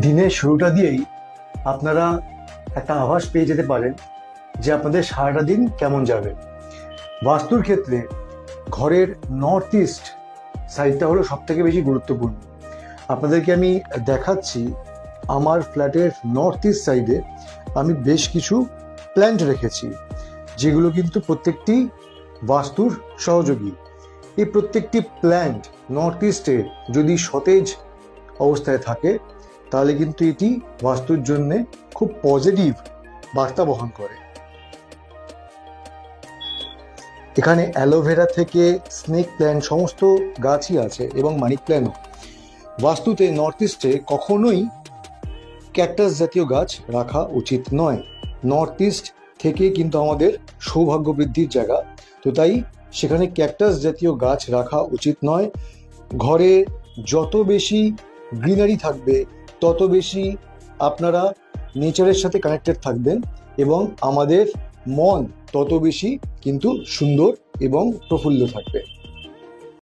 দিনের শুরুটা দিয়েই আপনারা একটা আভাস পেয়ে যেতে পারেন যে আপনাদের সারাটা দিন কেমন যাবে। বাস্তুর ক্ষেত্রে ঘরের নর্থ ইস্ট সাইডটা হলো সব থেকে বেশি গুরুত্বপূর্ণ। আপনাদেরকে আমি দেখাচ্ছি, আমার ফ্ল্যাটের নর্থ ইস্ট সাইডে আমি বেশ কিছু প্ল্যান্ট রেখেছি, যেগুলো কিন্তু প্রত্যেকটি বাস্তুর সহযোগী। এই প্রত্যেকটি প্ল্যান্ট নর্থ ইস্টে যদি সতেজ অবস্থায় থাকে তাহলে কিন্তু এটি বাস্তুর জন্য খুব পজিটিভ বার্তা বহন করে। এখানে অ্যালোভেরা থেকে স্নেক প্ল্যান্ট সমস্ত গাছই আছে এবং মানি প্ল্যান্টও। বাস্তুতে নর্থ ইস্টে কখনোই ক্যাকটাস জাতীয় গাছ রাখা উচিত নয়। নর্থ ইস্ট থেকে কিন্তু আমাদের সৌভাগ্য বৃদ্ধির জায়গা, তো তাই সেখানে ক্যাকটাস জাতীয় গাছ রাখা উচিত নয়। ঘরে যত বেশি গ্রিনারি থাকবে তত বেশি আপনারা নেচারের সাথে কানেক্টেড থাকবেন এবং আমাদের মন তত বেশি কিন্তু সুন্দর এবং প্রফুল্ল থাকবে।